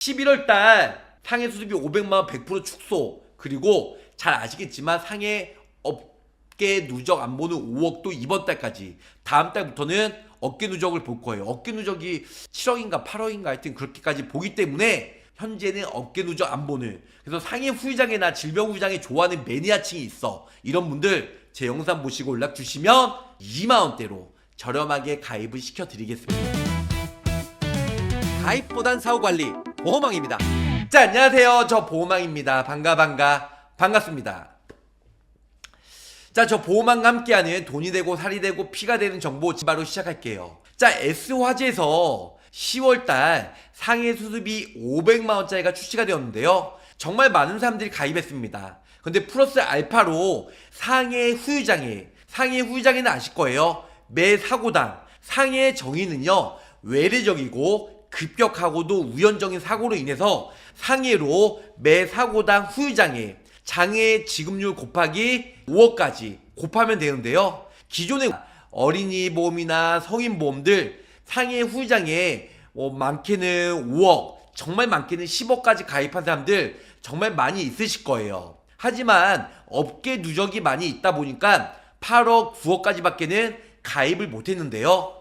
11월 달 상해 수수비 500만 원 100% 축소. 그리고 잘 아시겠지만 상해 업계 누적 안보는 5억도 이번 달까지. 다음 달부터는 어깨 누적을 볼 거예요. 어깨 누적이 7억인가 8억인가 하여튼 그렇게까지 보기 때문에 현재는 어깨 누적 안보는. 그래서 상해 후유장애나 질병 후유장애 좋아하는 매니아층이 있어. 이런 분들 제 영상 보시고 연락 주시면 2만원대로 저렴하게 가입을 시켜드리겠습니다. 가입보단 사후관리 보호망입니다. 자, 안녕하세요. 저 보호망입니다. 반갑습니다. 자, 저 보호망과 함께하는 돈이 되고 살이 되고 피가 되는 정보 바로 시작할게요. 자, S화재에서 10월달 상해 수습이 500만원짜리가 출시가 되었는데요. 정말 많은 사람들이 가입했습니다. 근데 플러스 알파로 상해 후유장애는 아실 거예요. 매 사고당 상해 정의는요, 외래적이고 급격하고도 우연적인 사고로 인해서 상해로 매 사고당 후유장애 장애 지급률 곱하기 5억까지 곱하면 되는데요. 기존의 어린이 보험이나 성인 보험들 상해 후유장애 많게는 5억, 정말 많게는 10억까지 가입한 사람들 정말 많이 있으실 거예요. 하지만 업계 누적이 많이 있다 보니까 8억, 9억까지밖에는 가입을 못했는데요.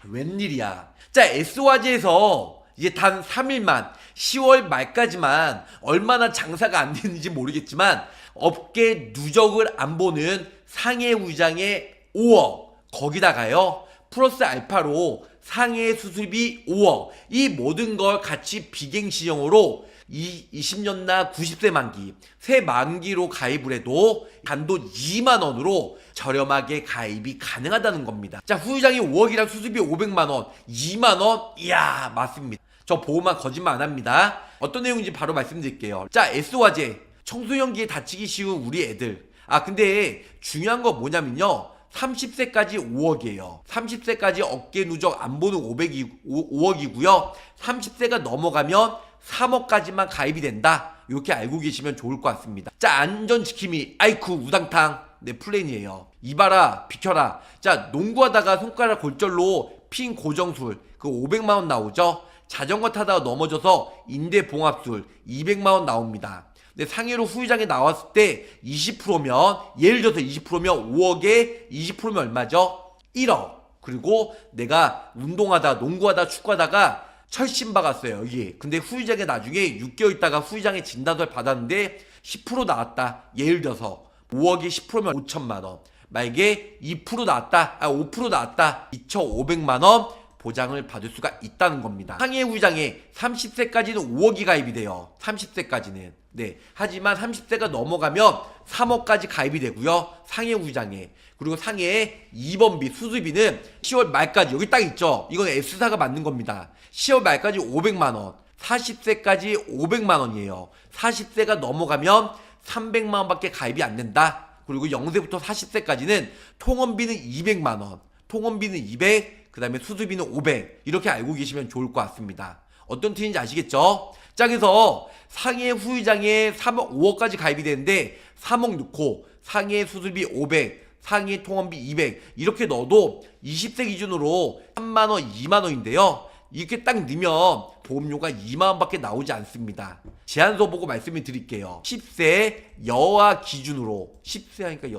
웬일이야. 자, S화재에서 이제 단 3일만 10월 말까지만 얼마나 장사가 안 되는지 모르겠지만 업계 누적을 안 보는 상해 후유장애 5억, 거기다가요 플러스 알파로 상해 수술비 5억, 이 모든 걸 같이 비갱신형으로 20년나 90세 만기, 새 만기로 가입을 해도 단돈 2만원으로 저렴하게 가입이 가능하다는 겁니다. 자, 후유장애 5억이랑 수술비 500만원, 2만원? 이야, 맞습니다. 저 보호만 거짓말 안 합니다. 어떤 내용인지 바로 말씀드릴게요. 자, S화재, 청소년기에 다치기 쉬운 우리 애들. 근데 중요한 거 뭐냐면요, 30세까지 5억이에요. 30세까지 어깨 누적 안 보는 5억이고요. 30세가 넘어가면 3억까지만 가입이 된다. 이렇게 알고 계시면 좋을 것 같습니다. 자, 안전지킴이 아이쿠 우당탕 플랜이에요. 이봐라 비켜라. 자, 농구하다가 손가락 골절로 핀 고정술 그 500만원 나오죠. 자전거 타다가 넘어져서 인대 봉합술 200만원 나옵니다. 근데 상해로 후유장애 나왔을 때 20%면, 예를 들어서 20%면 5억에 20%면 얼마죠? 1억. 그리고 내가 운동하다, 농구하다, 축구하다가 철심 박았어요, 여기. 근데 후유장애 나중에 6개월 있다가 후유장애 진단을 받았는데 10% 나왔다. 예를 들어서 5억에 10%면 5천만원. 만약에 2% 나왔다, 5% 나왔다. 2,500만원 보장을 받을 수가 있다는 겁니다. 상해 후유장애 30세까지는 5억이 가입이 돼요. 30세까지는. 네. 하지만 30세가 넘어가면 3억까지 가입이 되고요. 상해 후유장애. 그리고 상해의 입원비, 수술비는 10월 말까지, 여기 딱 있죠. 이건 S사가 맞는 겁니다. 10월 말까지 500만원. 40세까지 500만원이에요. 40세가 넘어가면 300만원밖에 가입이 안 된다. 그리고 0세부터 40세까지는 통원비는 200만원. 통원비는 200, 그 다음에 수술비는 500. 이렇게 알고 계시면 좋을 것 같습니다. 어떤 틀인지 아시겠죠? 자, 그래서 상해 후유장애 3억, 5억까지 가입이 되는데 3억 넣고 상해 수술비 500, 상해 통원비 200 이렇게 넣어도 20세 기준으로 3만원, 2만원인데요. 이렇게 딱 넣으면 보험료가 2만원밖에 나오지 않습니다. 제한서 보고 말씀을 드릴게요. 10세 여아 기준으로, 10세 하니까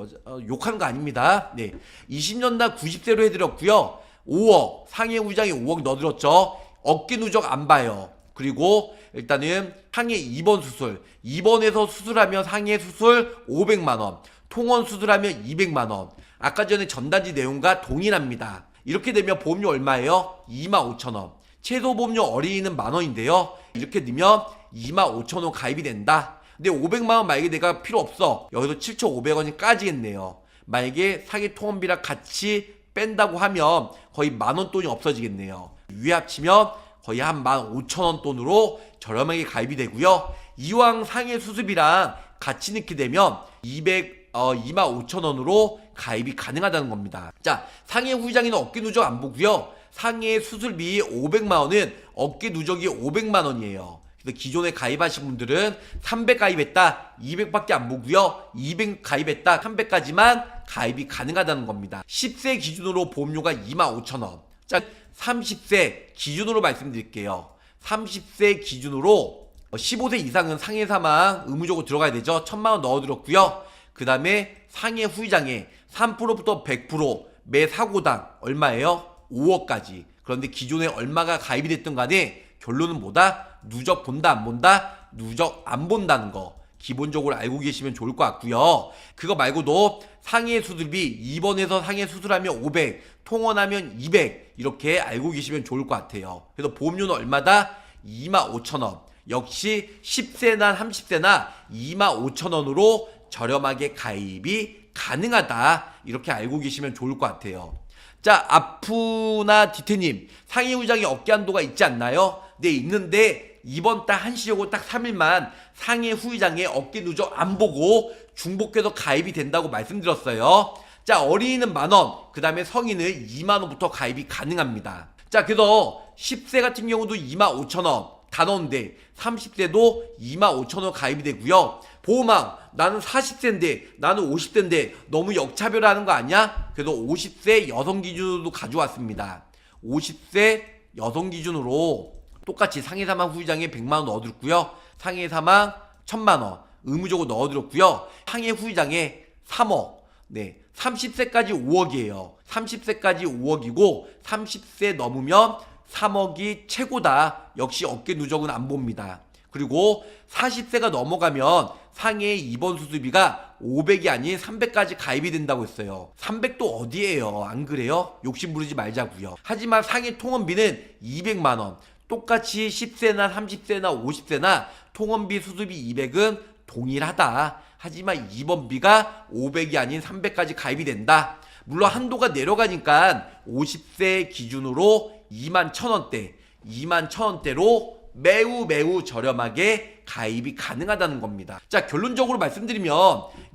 욕하는 거 아닙니다. 네, 20년당 90세로 해드렸고요. 5억, 상해 후유장애 5억 넣어드렸죠. 어깨 누적 안 봐요. 그리고 일단은 상해 입원 수술, 입원해서 수술하면 상해 수술 500만원, 통원 수술하면 200만원. 아까 전에 전단지 내용과 동일합니다. 이렇게 되면 보험료 얼마예요? 25,000원. 최소 보험료 어린이는 만원인데요. 이렇게 넣으면 25,000원 가입이 된다. 근데 500만원 만약에 내가 필요 없어. 여기서 7,500원이 까지겠네요. 만약에 상해 통원비랑 같이 뺀다고 하면 거의 만원 돈이 없어지겠네요. 위에 합치면 거의 한 15,000원 돈으로 저렴하게 가입이 되고요. 이왕 상해 수술비랑 같이 넣게 되면 25,000원으로 가입이 가능하다는 겁니다. 자, 상해 후유장애는 어깨 누적 안 보고요. 상해 수술비 500만원은 어깨 누적이 500만원이에요. 그래서 기존에 가입하신 분들은 300 가입했다, 200밖에 안 보고요. 200 가입했다, 300까지만 가입이 가능하다는 겁니다. 10세 기준으로 보험료가 25,000원. 자, 30세 기준으로 말씀드릴게요. 30세 기준으로 15세 이상은 상해 사망 의무적으로 들어가야 되죠. 1,000만원 넣어드렸고요. 그 다음에 상해 후유장애 3%부터 100% 매 사고당 얼마예요? 5억까지. 그런데 기존에 얼마가 가입이 됐든 간에 결론은 뭐다? 누적 본다 안 본다? 누적 안 본다는 거 기본적으로 알고 계시면 좋을 것 같고요. 그거 말고도 상해 수술비 입원해서 상해 수술하면 500, 통원하면 200 이렇게 알고 계시면 좋을 것 같아요. 그래서 보험료는 얼마다? 25,000원. 역시 10세나 30세나 25,000원으로 저렴하게 가입이 가능하다. 이렇게 알고 계시면 좋을 것 같아요. 자, 아프나 디테님 상해 후유장애 어깨 한도가 있지 않나요? 네, 있는데 이번 달 한시적으로 딱 3일만 상해 후유장애 어깨 누적 안 보고 중복해서 가입이 된다고 말씀드렸어요. 자, 어린이는 만원, 그 다음에 성인은 2만원부터 가입이 가능합니다. 자, 그래서 10세 같은 경우도 25,000원 다 넣었는데 30세도 25,000원 가입이 되고요. 보호망 나는 40세인데 나는 50세인데 너무 역차별하는 거 아니야? 그래서 50세 여성 기준으로 가져왔습니다. 50세 여성 기준으로 똑같이 상해 사망 후유장애 100만원 넣어드렸고요. 상해 사망 1,000만원 의무적으로 넣어드렸고요. 상해 후유장애 3억. 네, 30세까지 5억이에요. 30세까지 5억이고 30세 넘으면 3억이 최고다. 역시 어깨 누적은 안 봅니다. 그리고 40세가 넘어가면 상해 입원 수술비가 500이 아닌 300까지 가입이 된다고 했어요. 300도 어디예요? 안 그래요? 욕심 부리지 말자고요. 하지만 상해 통원비는 200만원. 똑같이 10세나 30세나 50세나 통원비 수술비 200은 동일하다. 하지만 입원비가 500이 아닌 300까지 가입이 된다. 물론 한도가 내려가니까 50세 기준으로 21,000원대, 21,000원대로 매우 저렴하게 가입이 가능하다는 겁니다. 자, 결론적으로 말씀드리면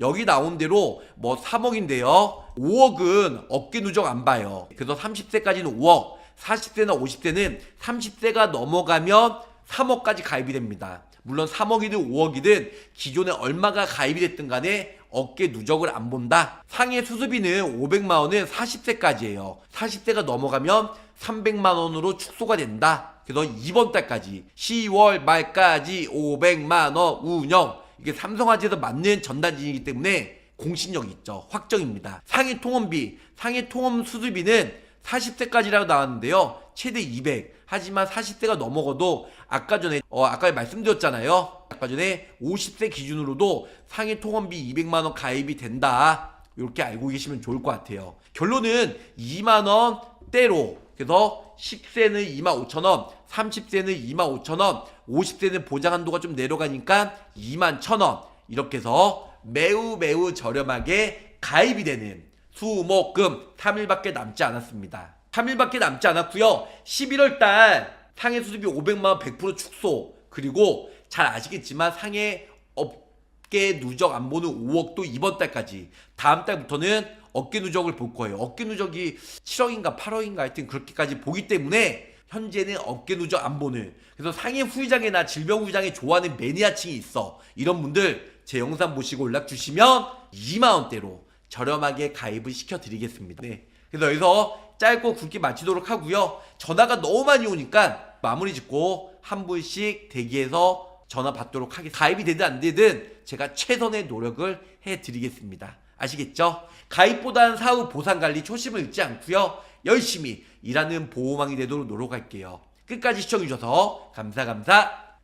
여기 나온 대로 뭐 3억인데요. 5억은 어깨 누적 안 봐요. 그래서 30세까지는 5억, 40세나 50세는 30세가 넘어가면 3억까지 가입이 됩니다. 물론 3억이든 5억이든 기존에 얼마가 가입이 됐든 간에 어깨 누적을 안 본다. 상해 수술비는 500만원은 40세까지예요. 40세가 넘어가면 300만원으로 축소가 된다. 그래서 이번 달까지 10월 말까지 500만원 운영. 이게 삼성화재에서 맞는 전단지이기 때문에 공신력 있죠. 확정입니다. 상해 통원비, 상해 통원 수술비는 40세까지라고 나왔는데요. 최대 200. 하지만 40세가 넘어가도 아까 말씀드렸잖아요. 아까 전에 50세 기준으로도 상해 통원비 200만원 가입이 된다. 이렇게 알고 계시면 좋을 것 같아요. 결론은 2만원대로. 그래서 10세는 25,000원, 30세는 25,000원, 50세는 보장 한도가 좀 내려가니까 21,000원. 이렇게 해서 매우 저렴하게 가입이 되는 수목금 3일밖에 남지 않았습니다. 3일밖에 남지 않았고요. 11월달 상해 수술비 500만원 100% 축소. 그리고 잘 아시겠지만 상해 어깨 누적 안 보는 5억도 이번 달까지. 다음 달부터는 어깨 누적을 볼 거예요. 어깨 누적이 7억인가 8억인가 하여튼 그렇게까지 보기 때문에 현재는 어깨 누적 안 보는. 그래서 상해 후유장애나 질병 후유장애 좋아하는 매니아층이 있어. 이런 분들 제 영상 보시고 연락 주시면 2만원대로 저렴하게 가입을 시켜드리겠습니다. 네. 그래서 여기서 짧고 굵게 마치도록 하고요. 전화가 너무 많이 오니까 마무리 짓고 한 분씩 대기해서 전화 받도록 하겠습니다. 가입이 되든 안 되든 제가 최선의 노력을 해드리겠습니다. 아시겠죠? 가입보다는 사후 보상관리 초심을 잃지 않고요. 열심히 일하는 보호망이 되도록 노력할게요. 끝까지 시청해주셔서 감사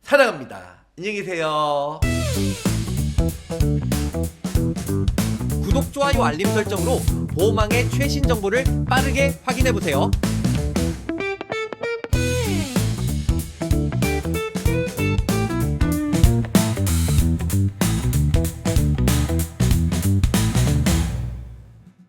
사랑합니다. 안녕히 계세요. 구독, 좋아요, 알림 설정으로 보호망의 최신 정보를 빠르게 확인해보세요.